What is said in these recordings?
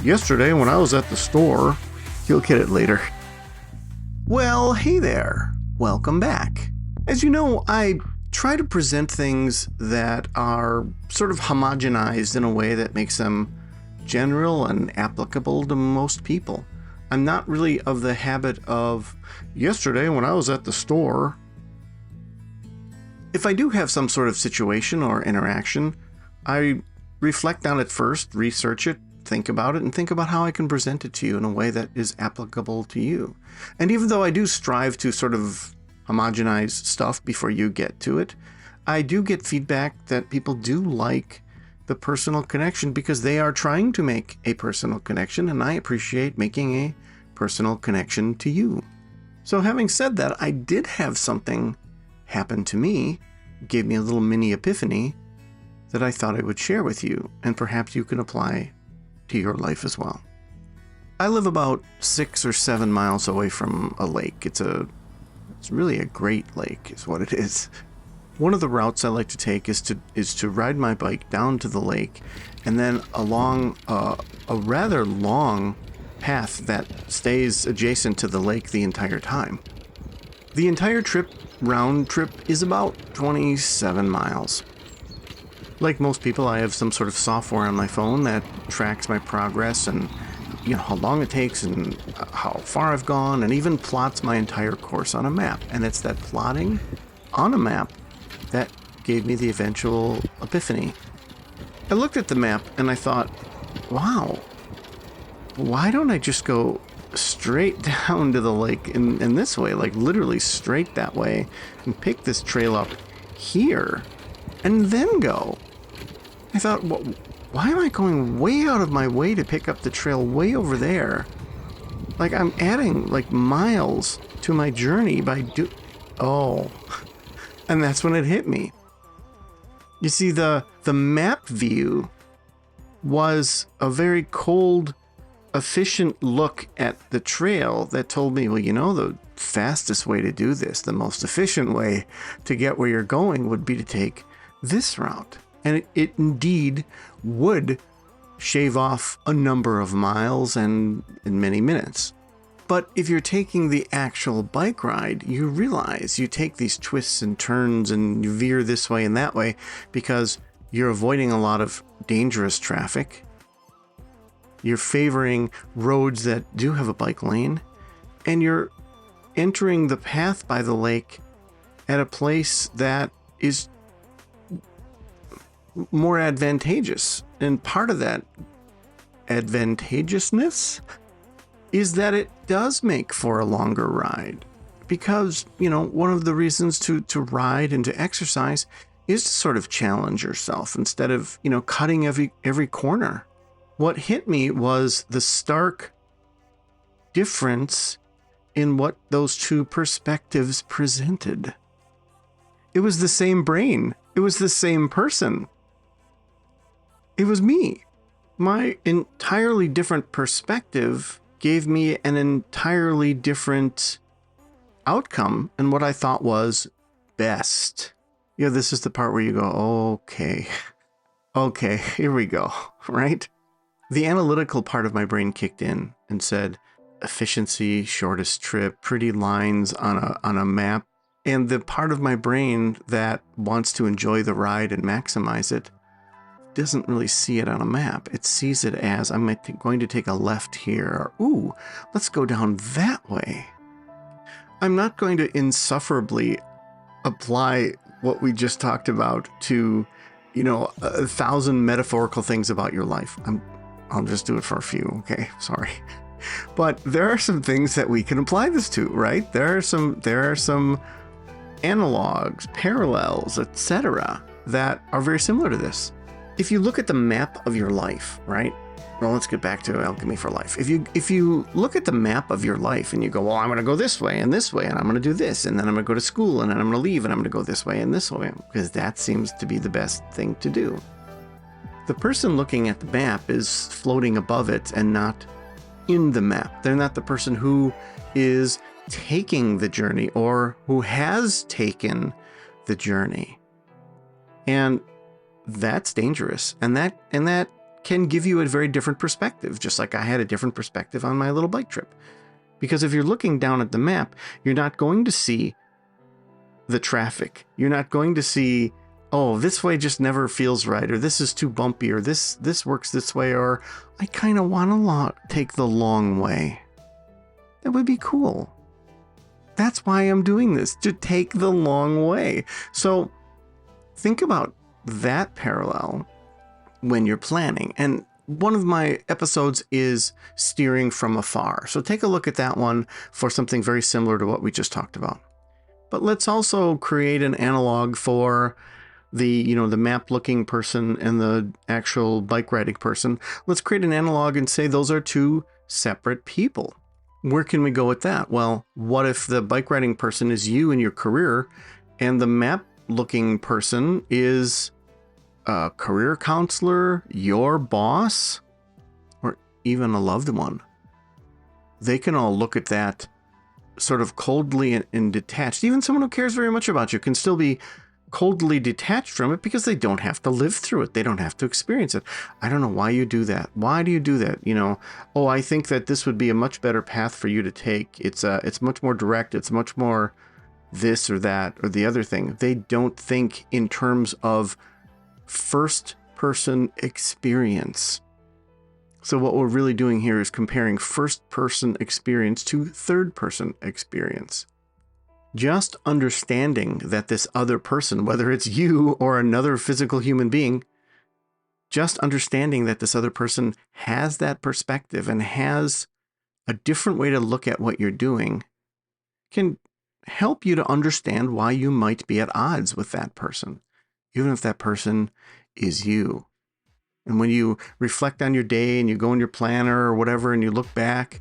Yesterday when I was at the store, you'll get it later. Well, hey there. Welcome back. As you know, I try to present things that are sort of homogenized in a way that makes them general and applicable to most people. I'm not really of the habit of, yesterday when I was at the store. If I do have some sort of situation or interaction, I reflect on it first, research it, think about it, and think about how I can present it to you in a way that is applicable to you. And even though I do strive to sort of homogenize stuff before you get to it, I do get feedback that people do like the personal connection because they are trying to make a personal connection, and I appreciate making a personal connection to you. So having said that, I did have something happen to me, gave me a little mini epiphany that I thought I would share with you, and perhaps you can apply to your life as well. I live about 6 or 7 miles away from a lake. It's really a great lake is what it is. One of the routes I like to take is to ride my bike down to the lake and then along a rather long path that stays adjacent to the lake the entire time. The entire round trip is about 27 miles. Like most people, I have some sort of software on my phone that tracks my progress and how long it takes and how far I've gone, and even plots my entire course on a map. And it's that plotting on a map that gave me the eventual epiphany. I looked at the map and I thought, wow, why don't I just go straight down to the lake in this way, like literally straight that way, and pick this trail up here and then go? I thought, well, why am I going way out of my way to pick up the trail way over there? Like I'm adding like miles to my journey by and that's when it hit me. You see, the map view was a very cold, efficient look at the trail that told me, well, the fastest way to do this, the most efficient way to get where you're going would be to take this route. And it indeed would shave off a number of miles and in many minutes. But if you're taking the actual bike ride, you realize you take these twists and turns and you veer this way and that way because you're avoiding a lot of dangerous traffic. You're favoring roads that do have a bike lane, and you're entering the path by the lake at a place that is more advantageous. And part of that advantageousness is that it does make for a longer ride. Because, one of the reasons to ride and to exercise is to sort of challenge yourself instead of, cutting every corner. What hit me was the stark difference in what those two perspectives presented. It was the same brain. It was the same person. It was me. My entirely different perspective gave me an entirely different outcome and what I thought was best. This is the part where you go, okay, here we go, right? The analytical part of my brain kicked in and said, efficiency, shortest trip, pretty lines on a map. And the part of my brain that wants to enjoy the ride and maximize it doesn't really see it on a map. It sees it as, I'm going to take a left here, or, ooh, let's go down that way. I'm not going to insufferably apply what we just talked about to, 1,000 metaphorical things about your life. I'll just do it for a few, okay? Sorry. But there are some things that we can apply this to, right? There are some analogs, parallels, etc. that are very similar to this. If you look at the map of your life, right? Well, let's get back to Alchemy for Life. If you look at the map of your life and you go, well, I'm going to go this way, and I'm going to do this, and then I'm going to go to school, and then I'm going to leave, and I'm going to go this way and this way, because that seems to be the best thing to do. The person looking at the map is floating above it and not in the map. They're not the person who is taking the journey or who has taken the journey. And that's dangerous. And that can give you a very different perspective, just like I had a different perspective on my little bike trip. Because if you're looking down at the map, you're not going to see the traffic. You're not going to see, oh, this way just never feels right, or this is too bumpy, or this works this way, or I kind of want to take the long way. That would be cool. That's why I'm doing this, to take the long way. So think about that parallel when you're planning. And one of my episodes is steering from afar. So take a look at that one for something very similar to what we just talked about. But let's also create an analog for the map looking person and the actual bike riding person. Let's create an analog and say those are two separate people. Where can we go with that? Well, what if the bike riding person is you in your career and the map looking person is a career counselor, your boss, or even a loved one? They can all look at that sort of coldly and detached. Even someone who cares very much about you can still be coldly detached from it because they don't have to live through it. They don't have to experience it. I don't know why you do that. Why do you do that? Oh, I think that this would be a much better path for you to take. It's much more direct. It's much more this or that or the other thing. They don't think in terms of first person experience. So what we're really doing here is comparing first person experience to third person experience. Just understanding that this other person, whether it's you or another physical human being, just understanding that this other person has that perspective and has a different way to look at what you're doing can help you to understand why you might be at odds with that person, even if that person is you. And when you reflect on your day and you go in your planner or whatever and you look back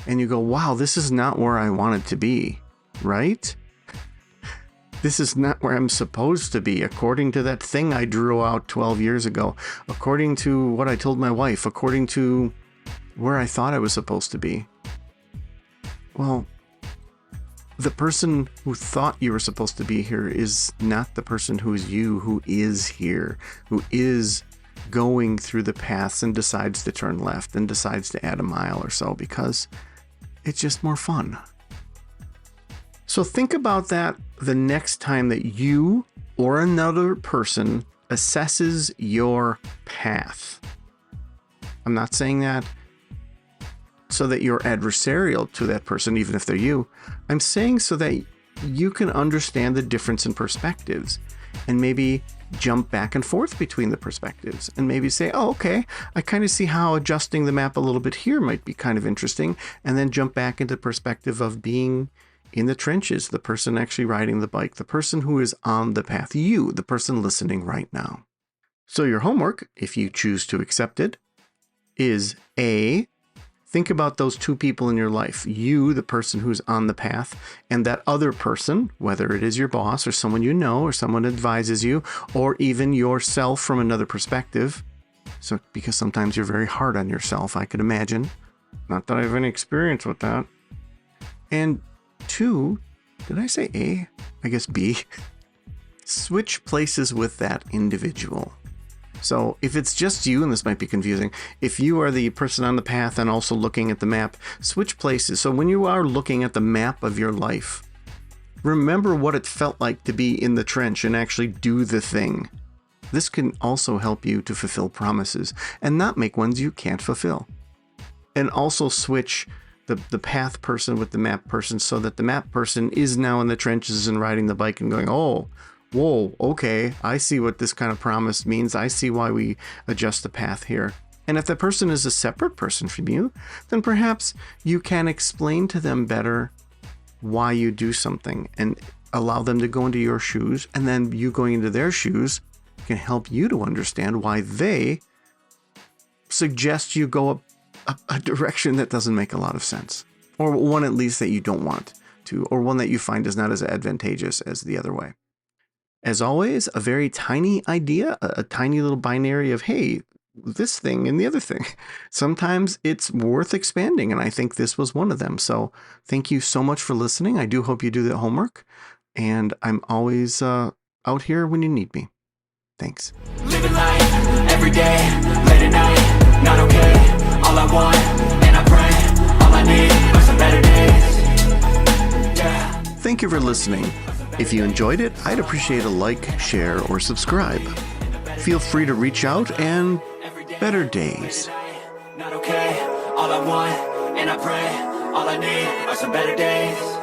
and you go, wow, this is not where I wanted to be, right? This is not where I'm supposed to be, according to that thing I drew out 12 years ago, according to what I told my wife, according to where I thought I was supposed to be. Well, the person who thought you were supposed to be here is not the person who is you, who is here, who is going through the paths and decides to turn left and decides to add a mile or so because it's just more fun. So think about that the next time that you or another person assesses your path. I'm not saying that so that you're adversarial to that person, even if they're you. I'm saying so that you can understand the difference in perspectives and maybe jump back and forth between the perspectives and maybe say, oh, okay, I kind of see how adjusting the map a little bit here might be kind of interesting, and then jump back into perspective of being in the trenches, the person actually riding the bike, the person who is on the path, you, the person listening right now. So your homework, if you choose to accept it, is A, think about those two people in your life, you, the person who's on the path, and that other person, whether it is your boss or someone you know or someone advises you, or even yourself from another perspective. So, because sometimes you're very hard on yourself, I could imagine. Not that I have any experience with that. And 2, did I say A? I guess B. Switch places with that individual. So if it's just you, and this might be confusing, if you are the person on the path and also looking at the map, switch places. So when you are looking at the map of your life, remember what it felt like to be in the trench and actually do the thing. This can also help you to fulfill promises and not make ones you can't fulfill. And also switch the path person with the map person so that the map person is now in the trenches and riding the bike and going, oh, whoa, okay, I see what this kind of promise means. I see why we adjust the path here. And if that person is a separate person from you, then perhaps you can explain to them better why you do something and allow them to go into your shoes. And then you going into their shoes can help you to understand why they suggest you go a direction that doesn't make a lot of sense, or one at least that you don't want to, or one that you find is not as advantageous as the other way. As always, a very tiny idea, a tiny little binary of, hey, this thing and the other thing. Sometimes it's worth expanding, and I think this was one of them. So thank you so much for listening. I do hope you do the homework, and I'm always out here when you need me. Thanks. Living life every day, late at night. you for listening. If you enjoyed it, I'd appreciate a like, share, or subscribe. Feel free to reach out, and better days. Not okay, all I want, and I pray, all I need are some better days.